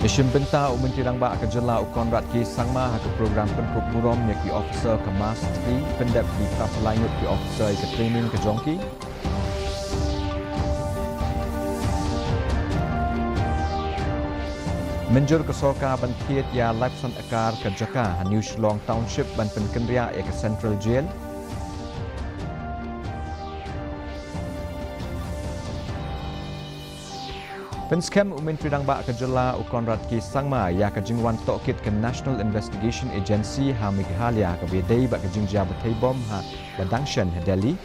Isim benta Menteri Rangba Kejela Ukon Rat Ki Sangma ke program penkup burom yaki officer ke Mas 3 pendep di Kapelanyut ki officer ke training ke Jongki. Menjur ke Sorka Bantiet ya Lapsan Akar ke Jaka New Shillong Township ban Penkendria ke Central Jail. Penskem Menteri Rangba Kejela Ukon Rat Ki Sangma ya ke jingwan tokit ke National Investigation Agency ha MEGHALAYA ke bedai bak ke jingjia betai bom ha Badangshan Delhi.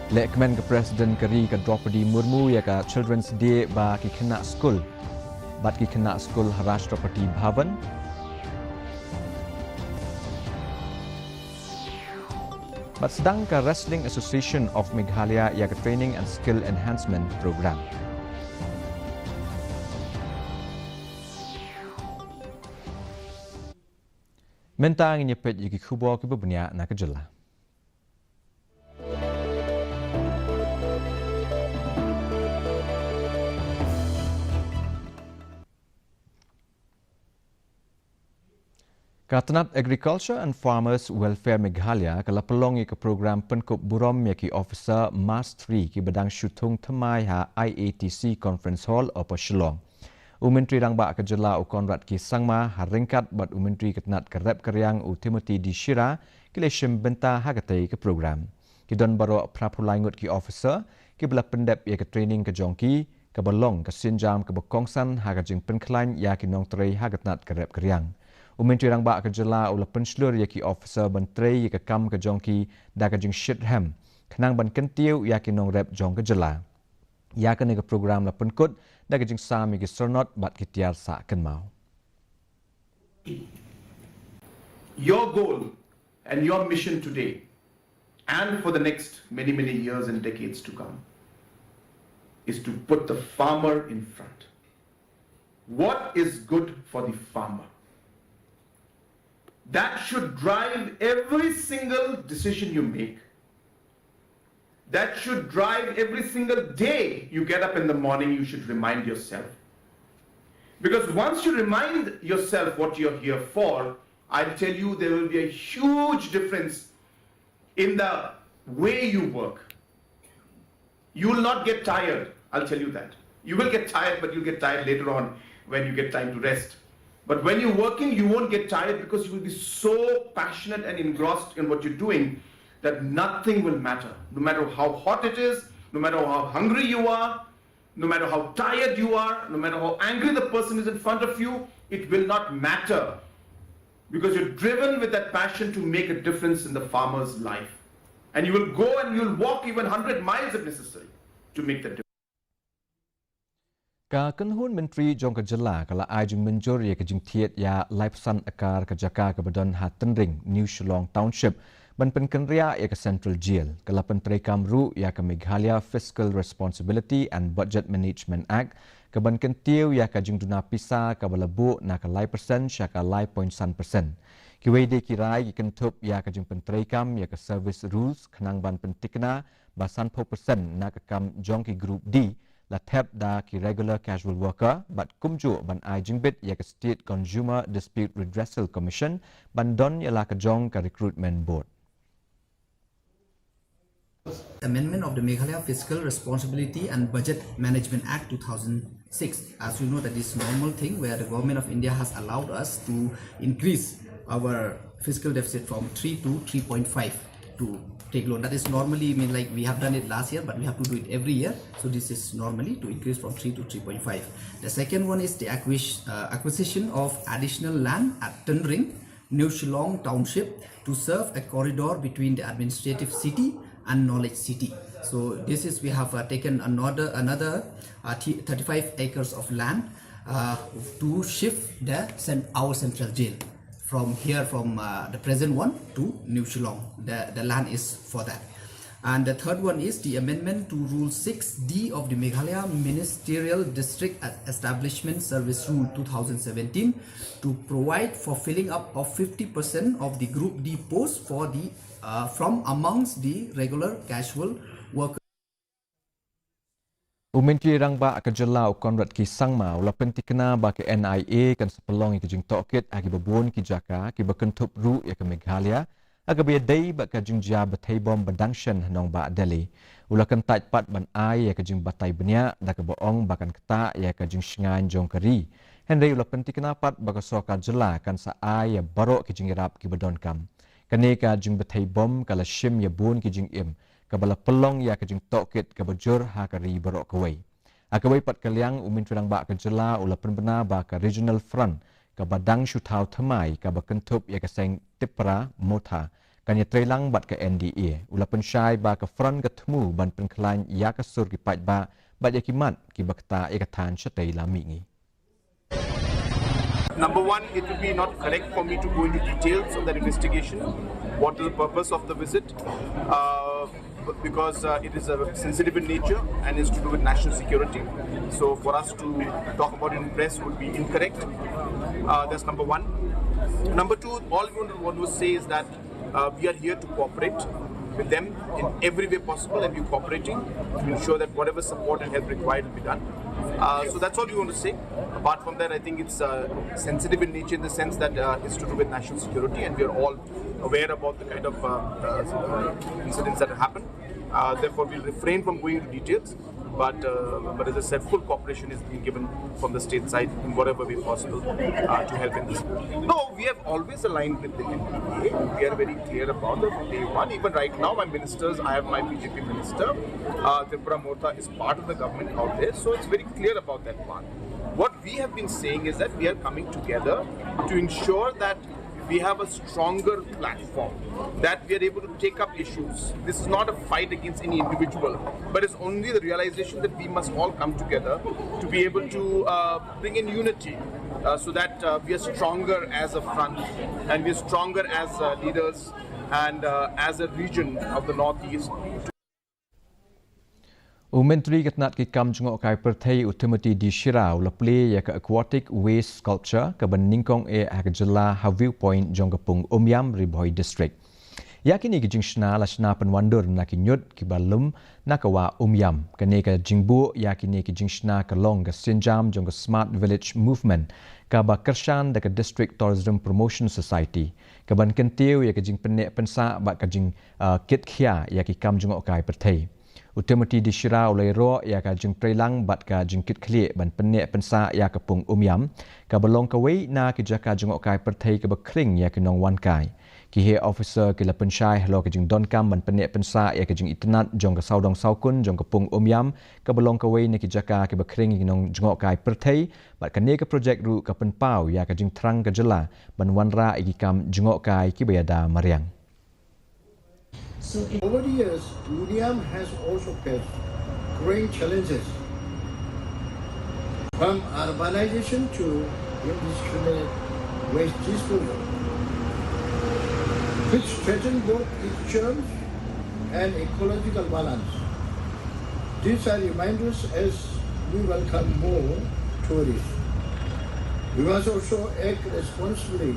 Lekmen ke Presiden Keri ke Draupadi Murmu ya ke Children's Day ba ki kena school. Bat ki kena school Rashtrapati Bhavan. Bat sedang ke Wrestling Association of Meghalaya ya ke Training and Skill Enhancement Program. Mentang nyepet yaki kubur ke bebunia nak kejela. Katanat Agriculture and Farmers Welfare Meghalaya kala pelongi ke program penkup burom yaki officer Mas 3 ki bedang syutung temai ha IATC Conference Hall apa Shillong. Menteri Rangba Kejela Ukon Rat Ki Sangma haringkat bat Menteri Katanat Kerep Keryang Timothy di Shira kileshim benta hagatai ke program. Ki don baro prapulaingut ki officer ki bela pendep ya ke training ke Jongki ke belong ke sinjam ke bekongsan hagajing penklain ya ki nong terei hagatnat Kerep Keryang. Menteri Rangba Kejela ula penslur yaki officer bentrai yaki kam ke Jongki da ke jing Shitham kenang ban kentiu yaki nong rep Jong Kejela. Ya ke nega program la penkut da ke jing sam yaki sernot bat kitiar sa kenmau. Your goal and your mission today and for the next many years and decades to come is to put the farmer in front. What is good for the farmer? That should drive every single decision you make. That should drive every single day you get up in the morning, you should remind yourself. Because once you remind yourself what you're here for, I'll tell you there will be a huge difference in the way you work. You will not get tired, I'll tell you that. You will get tired, but you'll get tired later on when you get time to rest. But when you're working, you won't get tired because you will be so passionate and engrossed in what you're doing that nothing will matter. No matter how hot it is, no matter how hungry you are, no matter how tired you are, no matter how angry the person is in front of you, it will not matter because you're driven with that passion to make a difference in the farmer's life. And you will go and you'll walk even 100 miles if necessary to make that difference. Ka kenhun Menteri Jong Kejela kala ajing menjur ya kejing tiet ya Lapsan Akar ke Jaka ke Badan Hatenring New Shillong Township ban penkenria ya ke Central Jail kala penteri kamru ya ke Meghalaya Fiscal Responsibility and Budget Management Act ke ban kentiu ya ke jing duna pisa ke balabu na ke 1% syaka 1.1%. Kiwei de kirai ki kentup ya ke jing penteri kam ya ke service rules kenang ban pentikna basan 4% na ke kam Jongki Group D la thep da ki regular casual worker but kumju ban ai jingbit ya ke State Consumer Dispute Redressal Commission ban don ya la ke jong ka recruitment board. Amendment of the Meghalaya Fiscal Responsibility and Budget Management Act 2006. As you know, that is normal thing where the government of India has allowed us to increase our fiscal deficit from 3 to 3.5 to take loan. That is normally, like we have done it last year, but we have to do it every year. So this is normally to increase from 3 to 3.5. The second one is the acquisition of additional land at Tenring, New Shillong Township to serve a corridor between the administrative city and knowledge city. So this is, we have taken another 35 acres of land to shift our central jail from here, from the present one to New Shillong. The land is for that. And the third one is the amendment to Rule 6D of the Meghalaya Ministerial District Establishment Service Rule 2017 to provide for filling up of 50% of the Group D posts for the from amongst the regular casual workers. Menteri Rangba akan jelau Konrad Ki Sangma ula penti kena bagi NIA kan sepelong yang kejing tokit agi babun ki jaka ki berkentup ru ya ke Meghalaya aga biya day bak kajing jia batai bom badangshan nong ba Delhi ula kan tait pat ban ai ya kejing batai benya da ke boong bakan keta ya kejing shngan jong keri henry ula penti kena pat bak soka jela kan sa ai ya barok kejing irap ki badon kam kane ka jing batai bom kala shim ya bun kejing im kabala pelong ya kejing tokit kabajur ha kari barok kawai. Akawai pat kaliang umin turang ba kejela ula penbena ba ka regional front ka badang shutau thamai ka bakentup ya kaseng tipra motha kanya trelang bat ka NDA ula pensyai ba ka front ka temu ban penklan ya ka sur ki pat ba ya kimat ki bakta ya katan shatai lamingi. Number one, it would be not correct for me to go into details of that investigation. What is the purpose of the visit? Because it is sensitive in nature and is to do with national security. So for us to talk about it in press would be incorrect. That's number one. Number two, all we want to say is that we are here to cooperate with them in every way possible and be cooperating to ensure that whatever support and help required will be done. So that's all we want to say. Apart from that, I think it's sensitive in nature in the sense that it's to do with national security and we are all aware about the kind of incidents that have happened. Therefore, we'll refrain from going into details. But as I said, full cooperation is being given from the state side in whatever way possible to help in this. No, we have always aligned with the NDA. We are very clear about it from day one. Even right now, my ministers, I have my BJP minister, Tripura Motha is part of the government out there. So it's very clear about that part. What we have been saying is that we are coming together to ensure that we have a stronger platform, that we are able to take up issues. This is not a fight against any individual, but it's only the realization that we must all come together to be able to bring in unity so that we are stronger as a front and we are stronger as leaders and as a region of the Northeast. Menteri Ketnat ki kam jengok kai perthai utimati di Shirau leple ya ke aquatic waste sculpture ke beningkong e akjela ha viewpoint jong kapung Umyam Riboy district. Yakini ki jingshna lashna penwandur na ki nyut ki balum na kawa Umyam kene ka jingbu yakini ki jingshna ka long ka sinjam jong ka smart village movement ka ba kershan da ka district tourism promotion society ka ban kentiu ya ka jing penek pensa ba ka jing kit khia ya ki kam jengok kai perthai. Utimati di Shirau Leiro ya ka jing prelang bat ka jingkit klik ban penek pensa ya kapung Umyam ka belong ka wei na ki jaka jengok kai perthai ka bakring ya ki nong wan kai ki he officer ki la pensyai lo ka jing don kam ban penek pensa ya ka jing itnat jong ka saudong saukun jong kapung Umyam ka belong ka wei na ki jaka ki bakring ki nong jengok kai perthai bat ka ne ka projek ru ka penpau ya ka jing terang ka jela ban wanra iki kam jengok kai ki bayada mariang. So over the years, Umyam has also faced growing challenges from urbanization to indiscriminate waste disposal, which threaten both its germs and ecological balance. These are reminders as we welcome more tourists. We must also act responsibly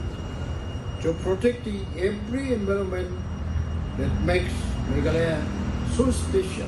to protect every environment that makes Meghalaya so special.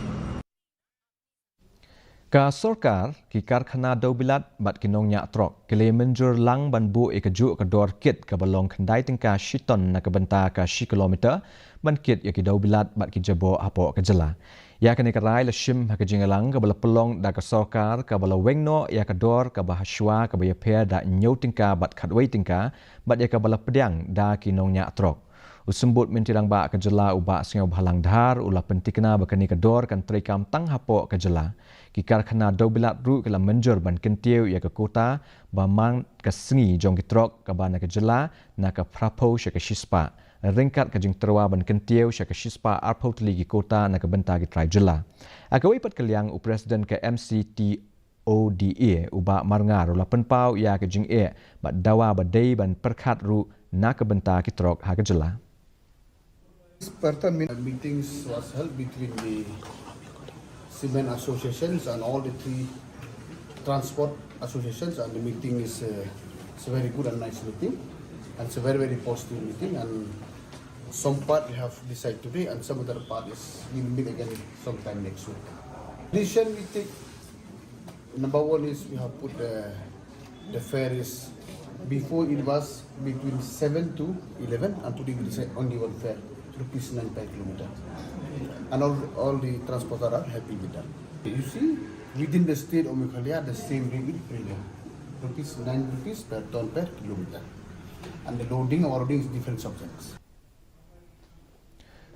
Ka sorkar ki karkhana daubilat bat kinong nyak trok kele menjur lang ban bu e kaju ka dor kit ka balong khandai tingka shiton na ka benta ka shi kilometer ban kit ya ki daubilat bat ki jabo apo ka jela ya ka ne ka rai la shim ha ka jingalang ka bala pelong da ka sorkar ka bala wengno ya ka dor ka bahaswa ka ba ya pe da nyau tingka bat khatwei tingka bat ya ka bala pedang da kinong nyak trok. Usembut mentirang ba ka jela uba singau bhalang dhar ula pentikna bakani ka dor kan trekam tang hapo ka jela ki karkhana daubilat ru kala menjur ban kentiu ya ka kota bamang ka sengi jong kitrok ka bana ka jela na ka prapo sya ka shispa ringkat ka jing terwa ban kentiu sya ka shispa arpo tli ki kota na ka benta ki trai jela akawai pat kaliang u presiden ka MCT ODA uba marngar ula penpau ya ka jing e bat dawa badai ban perkhat ru na ka benta ki trok ha ka jela. Meetings was held between the cement associations and all the three transport associations, and the meeting is it's a very good and nice meeting, and it's a very positive meeting, and some part we have decided today and some other part is we will meet again sometime next week. Decision we take Number one is we have put the fare is, before it was between 7 to 11, and today we say only one fare, rupees 9 per kilometer. And all the transporters are happy with that. You see, within the state of Meghalaya, the same rate is premium. Rupees 9 rupees per ton per kilometer. And the loading or loading is different subjects.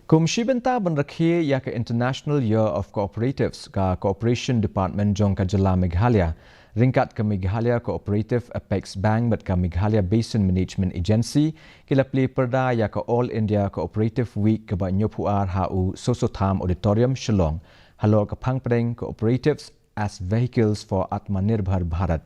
Komisi Benta Banrakhi ya ke International Year of Cooperatives ka Cooperation Department jong ka Jala Meghalaya ringkat ke Meghalaya Cooperative Apex Bank bat ka Meghalaya Basin Management Agency kila pli perda ya ke All India Cooperative Week ke ba nyopuar HU Sosotham Auditorium Shillong halor ke pangpreng cooperatives as vehicles for Atmanirbhar Bharat.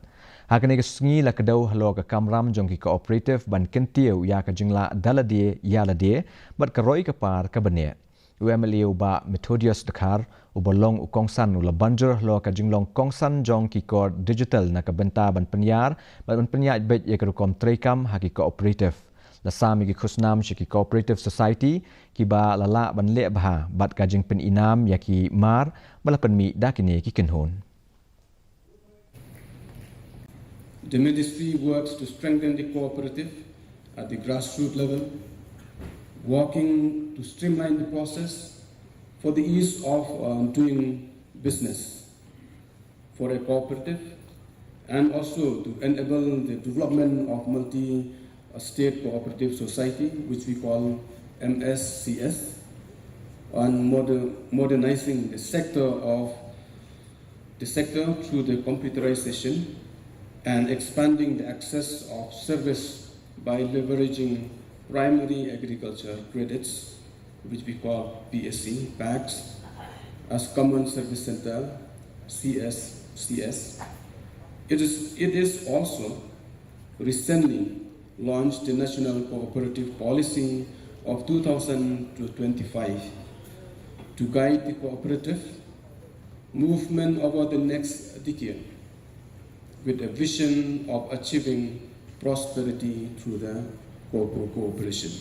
Hakane ke sungi la kedau halor ke kamram jong ki cooperative ban kentiu ya ke jingla daladie ya ladie bat ke roi ke par ke bene. UMLA uba Methodius Dakar ubalong ukongsan ula banjur halor ke jinglong kongsan jong ki kor digital na ke benta ban penyar ban penyar bet ya ke rukom trekam haki cooperative. Lasami ki khusnam shi ki cooperative society ki ba lala ban le bha bat ka jing pen inam ya ki mar bala pen mi dakine ki kenhon. The ministry works to strengthen the cooperative at the grassroots level, working to streamline the process for the ease of doing business for a cooperative, and also to enable the development of multi-state cooperative society, which we call MSCS, and modernizing the sector through the computerization and expanding the access of service by leveraging primary agriculture credits, which we call PSC, PACs, as Common Service Center, CSCS. It is also recently launched the National Cooperative Policy of 2025 to guide the cooperative movement over the next decade, with a vision of achieving prosperity through the cooperation.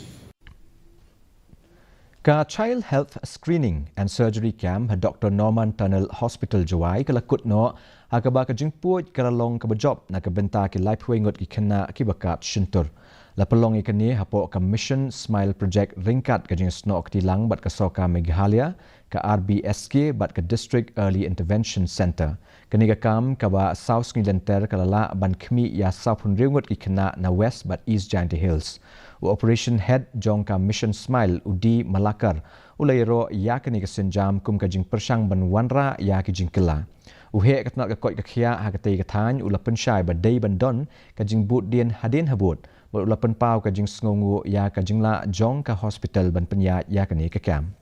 Ka Child Health Screening and Surgery Camp Dr. Norman Tunnel Hospital Jawai kala kutno agaba ka jingpuj kala long ka bajop na ka benta ki life ngot ki kena ki bakat shintur. La pelong ikani hapo ka Mission Smile Project ringkat ka jing snok tilang bat ka soka Meghalaya ka RBSK bat ka District Early Intervention Center. Kani ka kam ka ba South Ngilenter kalala ban khmi ya sapun ringot ki kena na West bat East Giant Hills. Operation Head jong ka Mission Smile udi Malakar ulayro ya kani ka senjam kum ka jing persang ban wanra ya ki jing kela. Uhe ka tnat ka koi ka khia ha ka tei ka than ula penshai ba dei ban don ka jing but dien hadin habut ula pen pau ka jing sngongu ya ka jing la jong ka hospital ban penya ya kani ka kam.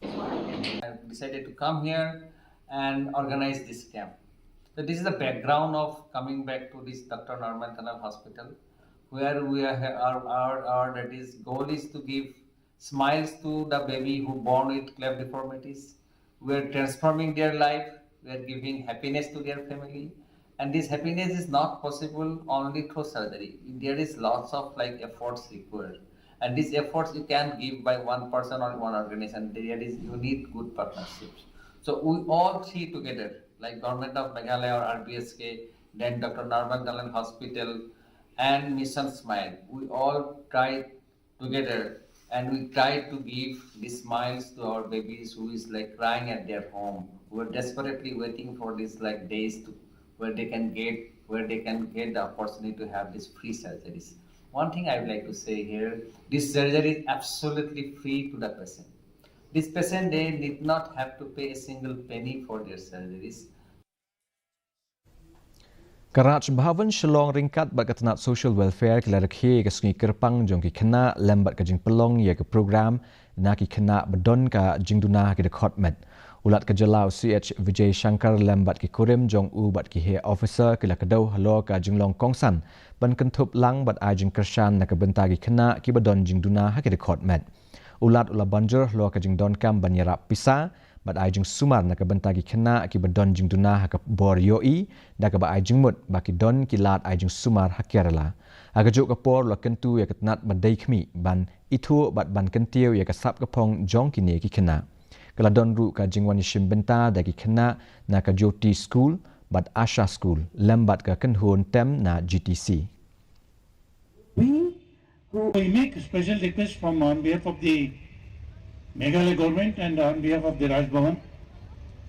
I decided to come here and organize this camp. So this is the background of coming back to this Dr. Norman Tunnel Hospital, where we are our that is goal is to give smiles to the baby who born with cleft deformities. We are transforming their life. We are giving happiness to their family, and this happiness is not possible only through surgery. There is lots of efforts required, and these efforts you can't give by one person or one organization. There is you need good partnerships. So we all three together, like Government of Meghalaya or RBSK, then Dr. Norman Tunnel Hospital, and Mission Smile. We all try together and we try to give these smiles to our babies who is crying at their home. We're desperately waiting for these days where they can get the opportunity to have these free surgeries. One thing I would like to say here, this surgery is absolutely free to the patient. This patient, they did not have to pay a single penny for their surgeries. Karaj Bhavan Shillong ringkat bat katanat social welfare kila rakhi ke sungi kerpang jong ki kena lembat ka jing pelong ya ke program na ki kena bedon ka jing duna ki dekot met. Ulat ke jalau CH Vijay Shankar lembat ki kurim jong u bat ki he officer kila kedau halo ka jinglong kongsan ban kentup lang bat a jing kershan na ke benta ki kena ki bedon jing duna ha ki dekot met. Ulat ula banjur halo ka jing don kam ban yarap pisa bat ai jing sumar na ka benta ki kena ki bedon jing duna ha ka bor yoi da ka ba ai jing mut ba ki don ki lat ai jing sumar ha kerala aga juk ka por la kentu ya katnat badai khmi ban itu bat ban kentiu ya ka sap ka pong jong ki ne ki kena Keladon ru ka jingwan yishim benta dagi kena na ka Jyoti School but Asha School lembat ka kenhun tem na GTC. We make a special request from on behalf of the Meghalaya government and on behalf of the Raj Bhavan.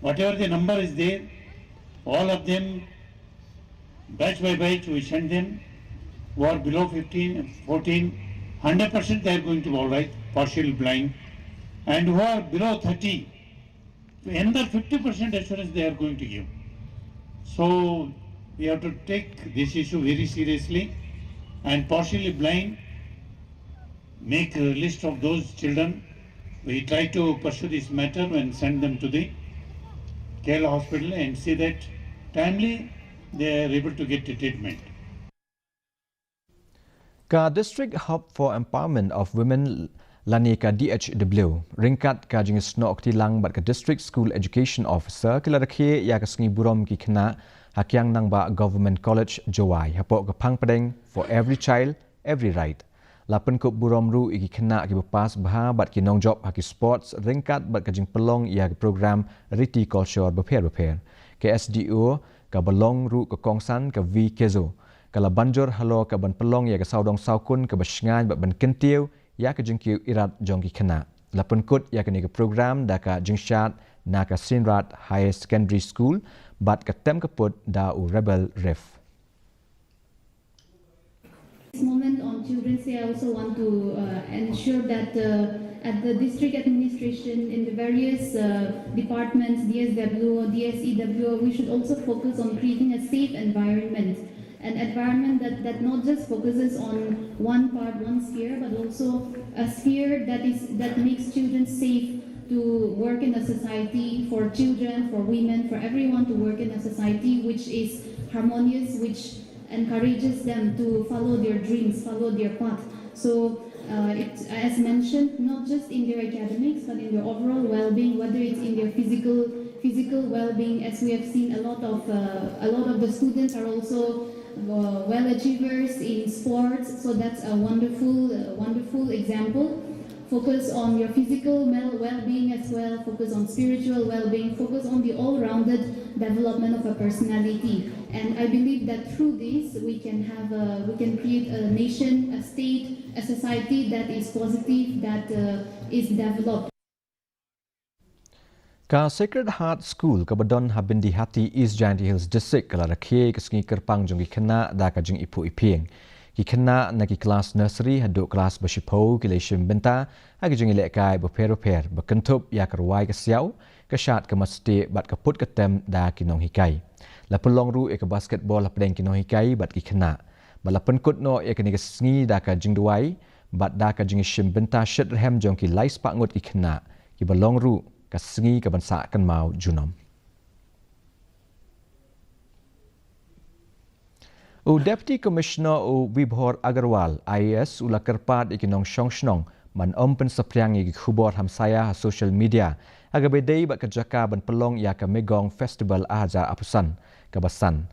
Whatever the number is there, all of them, batch by batch, we send them who are below 15, 14, 100% they are going to be all right, partially blind. And who are below 30, another 50% assurance they are going to give. So we have to take this issue very seriously, and partially blind, make a list of those children. We try to pursue this matter and send them to the Kerala hospital and see that timely they are able to get the treatment. Ka District Hub for Empowerment of Women lani ka DHW ringkat ka jing snok tilang bat ka District School Education Officer kila rakhe ya ka sngi burom ki khna hakyang nang ba Government College Jowai hapok ka phang padeng for every child every right. Lapan kup burom ru iki khna ki bepas baha bat ki nong job haki sports ringkat bat ka jing pelong ya program riti culture beper ke SDO ka belong ru ka kongsan ka V Kezo kala banjor halo ka ban pelong ya ka saudong saukun ka basngai bat ban kentiu ya ka jing kiu irat jong ki khna lapan kut ya ka ni ka program da ka jing shat na ka Sinrat High Secondary School bat ka tem ka put da u rebel ref. This moment on Children's Day, I also want to ensure that at the district administration, in the various departments, DSW, DSEW, we should also focus on creating a safe environment. An environment that not just focuses on one part, one sphere, but also a sphere that makes children safe to work in a society, for children, for women, for everyone to work in a society which is harmonious, which encourages them to follow their dreams, follow their path. So as mentioned, not just in their academics, but in their overall well-being, whether it's in their physical well-being, as we have seen a lot of the students are also well achievers in sports. So that's a wonderful example. Focus on your physical well-being as well, focus on spiritual well-being, focus on the all-rounded development of a personality. And I believe that through this, we can create a nation, a state, a society that is positive, that is developed. Ka Sacred Heart School ka badon habin di hati East Giant Hills District kala rakhe ka sngi kerpang jong ki khna da ka jing ipu iping. Ki khna na ki class nursery haduk class bashipo ki leishim benta agi jing ile kai beper bekentup ya kerwai ka siau ka shat ka masti bat ka put ka tem da ki nong hikai. La pelong ru e ka basketball la pedeng ki nong hikai bat ki khna. Bala penkut no e ka ni ka sngi da ka jing duai bat da ka jing shim benta shet rehem jong ki lais pak ngut ki khna. Ki balong ru ka sngi ka bansa kan mau junom. Deputy Commissioner Vibhor Agarwal IAS ula kerpat ikinong shnong man ompen sapriang igi khubor hamsaya social media aga bedei bat kejaka ban pelong ya ka Megong Festival Ahazar Apusan kabasan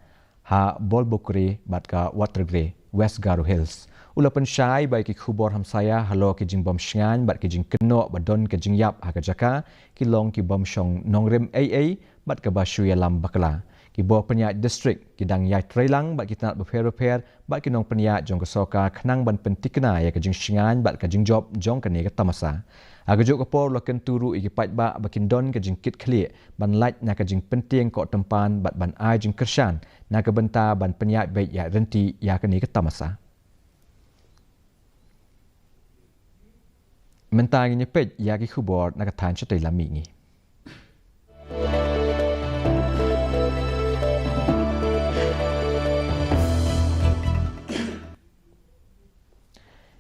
ha Bolbukri bat ka Watergre West Garo Hills ula pensyai bai ki khubor hamsaya halo ki jing bom shngan bat ki jing keno badon ki jing yap ha kejaka ki long ki bom shong nongrem AA bat ka bashuya lam bakla ki bo penyak district ki dang yai trailang bat kita nak beper bat ki nong penyak jong kesoka khnang ban pentikna ya ka jing shingan bat ka jing job jong ka ne ka tamasa aga jo ka por loken turu iki pat ba bakin don ka jing kit khli ban lait na ka jing penting ko tempan bat ban ai jing kershan na ka benta ban penyak baik ya renti ya ka ne ka tamasa mentang ni pet ya ki khubor na ka than chatai lami ngi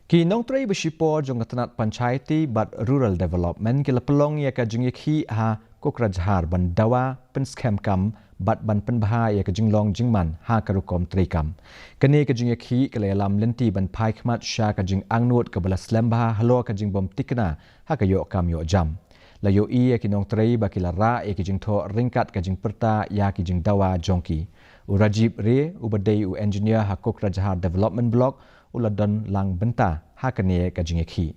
Ki nong tray besipo jong tanat panchayati bat rural development kila pelong ya ka jing yakhi ha kokrajhar ban dawa pen scam kam bat ban pen baha ya ka jing long jing man ha karukom tray kam kane ka jing yakhi kala lam lenti ban phai khmat sha ka jing angnot ka bala slam baha halo ka jing bom tikna ha ka yo kam yo jam la yo i ya ki nong tray ba kila ra ya ki jing tho ringkat ka jing perta ya ki jing dawa jongki urajib re ubadai u engineer ha kokrajhar development block uladon lang benta hakane ka jingekhi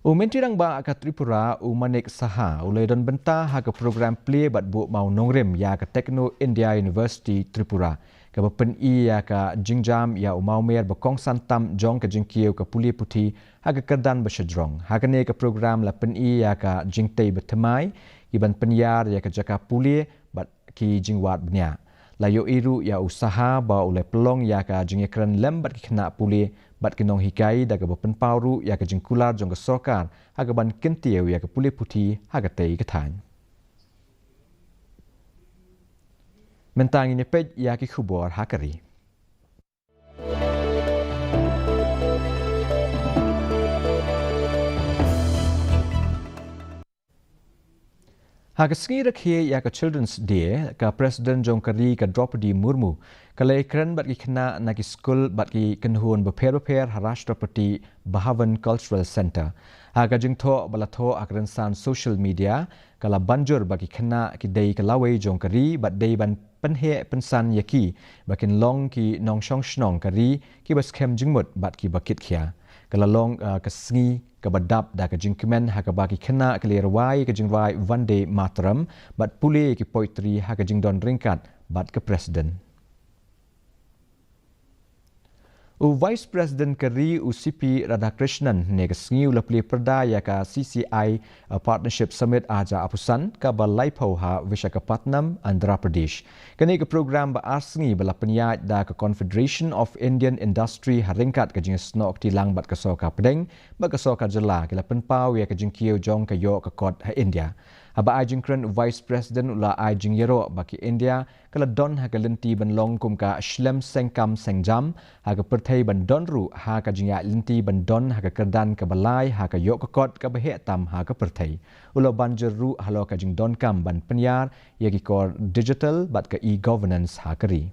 Menteri Rang Ba ke Tripura Manik Saha ulai don bentah ha ke program play bat bu mau nongrem ya ke Tekno India University Tripura. Ke pen I ya ke jingjam ya mau mer bekong santam jong ke jingkiu ke puli putih ha ke kerdan besedrong. Ha ke ne ke program la pen I ya ke jingtei betemai iban penyar ya ke jaka puli bat ki jingwat benya. Layo iru ya usaha ba ulai pelong ya ke jingekran lem bat ki kena puli bat kinong hikai daga bepen pauru ya ke jingkular jong ke sokar haga ban kentiu ya ke puli putih haga tei ke tan. Mentang ini pej ya ke khubor hakari. Haga sengi rakhe ya ke Children's Day ke Presiden Jong Kari ke Draupadi Murmu kalai keren bat ki kena na ki skul bat ki kenhun beper Harashtrapati Bhavan Cultural Center. Haga jingtho balatho akren san social media kala banjur bagi kena ki dei ke lawai Jong Kari bat dei ban penhe pensan yaki bakin long ki nong shong shnong kari ki baskem jingmut bat ki bakit khia. Kala long ke sengi ke badap da ke jingkemen ha ke bagi kena ke lerwai ke jingwai Vande Mataram bat pule ki poetry ha ke jingdon ringkat bat ke presiden. Vice President Kari CP Radhakrishnan ne ke sengi ulapli perda ya ka CCI Partnership Summit aja apusan ka balai pauha Visakhapatnam Andhra Pradesh. Kini ke program ba asngi bala penyat da ke Confederation of Indian Industry haringkat ke jing snok tilang bat ke soka pedeng ba ke soka jela ke la penpau ya ke jing kieu jong ke yo ke kot ha India. Haba ajing kren Vice President ula ajing yero baki India kala don ha lenti ban long kum ka shlem sengkam sengjam ha ka perthai ban don ru ha ka jingya lenti ban don ha ka kerdan ka balai ha ka yok kot ka behe tam ha ka perthai ula banjer ru halo ka jing don kam ban penyar ya ki kor digital bat ka e-governance ha kari.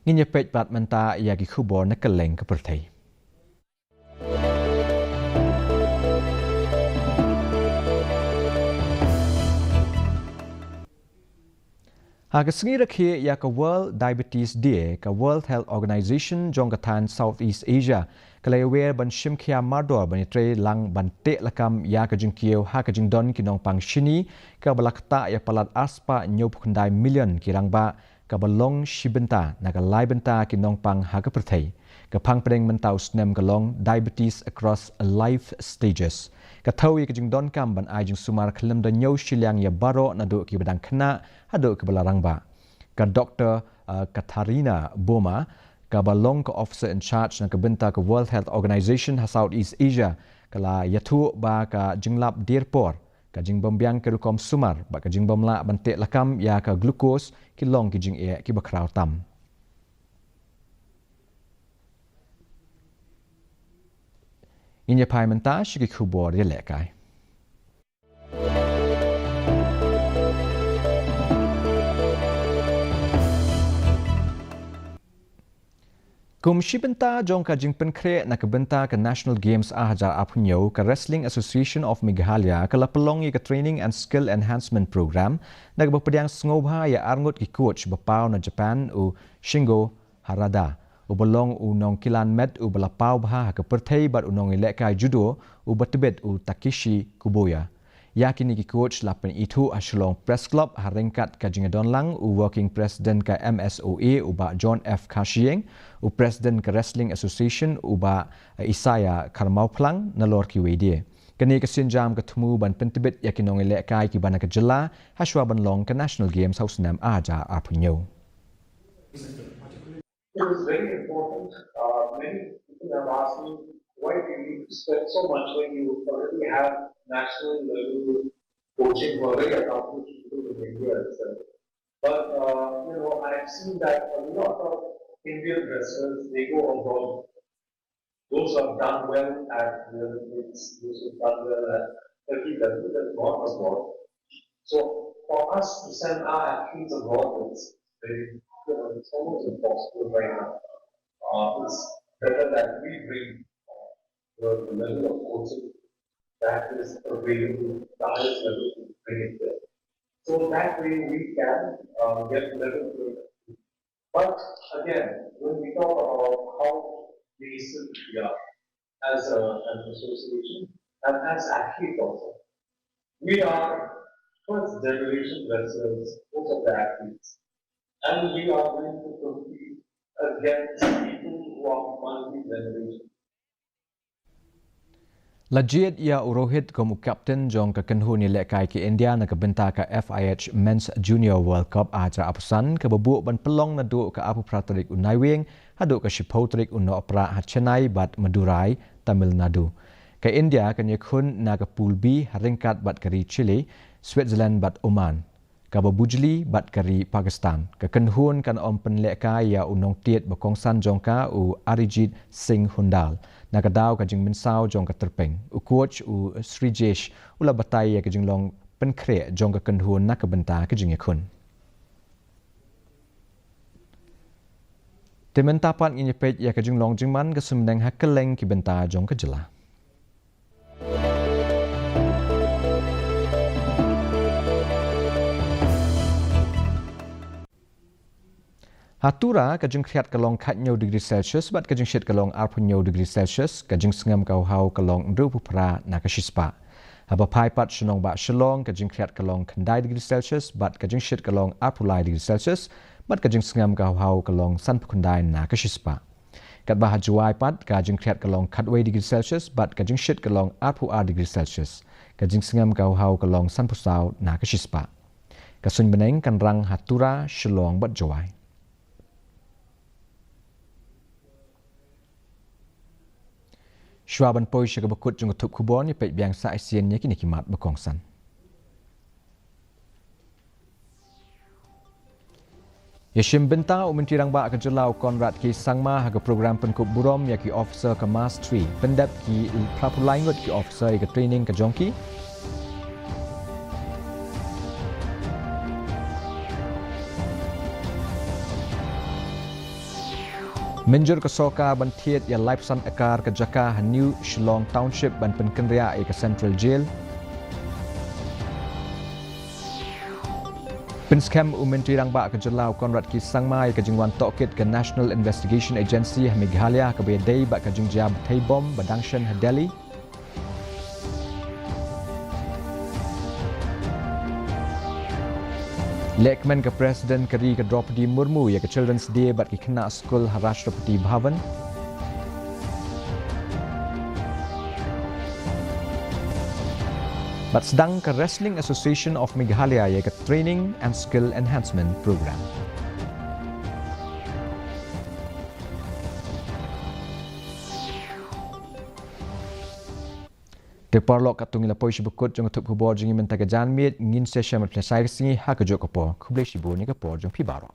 Nginya pej bat menta ya ki khubor na keleng ka perthai. Haga sengi rakhe ya ka World Diabetes Day ka World Health Organization jong katan Southeast Asia kalai wer ban shimkhia mardor ban tre lang ban te lakam ya ka jingkieu ha ka jingdon kinong pang shini ka balakta ya palat aspa nyop khundai million kirang ba ka balong shibenta na ka lai benta kinong pang ha ka perthai ka phang preng mentau snem ka long diabetes across life stages. Katawi ke jing don kam ban ai jing sumar khlem da nyau shilyang ya baro na do ki badang khna hado ke balarang ba ka Dr. Katharina Boma ka balong ka officer in charge na ka benta ka World Health Organization ha Southeast Asia kala yathu ba ka jinglap dirpor ka jing bombyang ke rukom sumar ba ka jing bomla bante lakam ya ka glucose ki long ki jing e ki bakrau tam. Inya pai menta shiki khubor ye lekai. Kum shibenta jong ka jing penkre na kabenta ka National Games ahajar apunyo ka Wrestling Association of Meghalaya ka lapelong ka Training and Skill Enhancement Program na kabapadiang ngobha ya arngot ki coach bapao na Japan u Shingo Harada. Ubalong unong kilan met u balapau bah ka perthai bat unong ileka judo u batbet u Takeshi Kuboya. Yakini ki coach lapen itu ashlong press club haringkat ka jingadon lang u working president ka MSOA u ba John F Khasi u president ka Wrestling Association u ba Isaya Karmau Plang na lor ki wedi. Kani ka sinjam ka thumu ban pentibet yakinong ileka ki bana ka jela hashwa ban long ka National Games house nam aja apunyo. It was very important. Many people have asked me, why do you spend so much when you already have national level coaching for very accomplished people in India itself? But, I've seen that a lot of Indian wrestlers, they go abroad. Those who have done well at the Olympics, those who have done well at every level, they've gone abroad. So, for us to send our athletes abroad, it's almost impossible right now. It's better that we bring the level of coaching that is available, the highest level, to bring it there. So that way we can get level. But again, when we talk about how nascent we are as an association and as athletes also. We are first generation wrestlers, most of the athletes, and we are going to compete against people who are multi-generation. Lajit ia urohit como kapten jong kekenhu ni lekai ke India na kebenta ke FIH Men's Junior World Cup acara apusan ke bebuk ban pelong na duk ke apu pratorik unaiwing haduk ke shipotrik uno opera hat Chennai bat Madurai Tamil Nadu. Ke India ke nyekun na ke pool B haringkat bat keri Chile, Switzerland bat Oman. Ke bebujli bat keri Pakistan. Ke kenhun kan ompen lekai ia unong tiet bekongsan jongka u Arijit Singh Hundal. Nakadaw kajing minsau jong ka terpeng. U coach u Srijesh ula batai ya kajing long penkre jong ka kenhun na kebenta kajing yakun. Tementapan inyepet ya kajing long jingman ke sumdeng hakeleng ki benta jong ka jela. Hatura kajing kriat kalong katnyo degree Celsius bat kajing syet kalong arpunyo degree Celsius kajing sengam kau hau kalong ndru pupra na kashispa. Haba pai pat shenong ba shalong kajing kriat kalong kendai degree Celsius bat kajing syet kalong arpulai degree Celsius bat kajing sengam kau hau kalong san pekundai na kashispa. Kat bah juai pat kajing kriat kalong katway degree Celsius bat kajing syet kalong arpuar degree Celsius kajing sengam kau hau kalong san pusau na kashispa. Kasun beneng kan rang hatura shalong bat juai. Shuaban poi syaka bekut jung tup kubon ni pek biang sa isien kini kimat bekongsan. Yashim benta umentirang ba kejelau Konrad ki sangma haga program penkup burom yaki officer ke mastery pendap ki prapulaingut ki officer ke training ke jongki. Menjur ke soka ban thiet ya lifesan akar ke jaka New Shillong Township ban penkenria ke Central Jail. Pinskem umentri rang ba ke jelau Konrad ki sangmai ke jingwan tokit ke National Investigation Agency Meghalaya ke bedai ba ke jingjab Thaibom Badangshan Delhi. Lekmen ke Presiden Keri ke Draupadi Murmu ya ke Children's Day bat ki kena Skul Rashtrapati Bhavan. Bat sedang ke Wrestling Association of Meghalaya ya ke Training and Skill Enhancement Program. Deparlok katung ila poi shibukut jong tup kubor jingi mentaga janmit ngin sesya matplasai singi ha ke jok kapor kuble shibu ni kapor jong pi baro.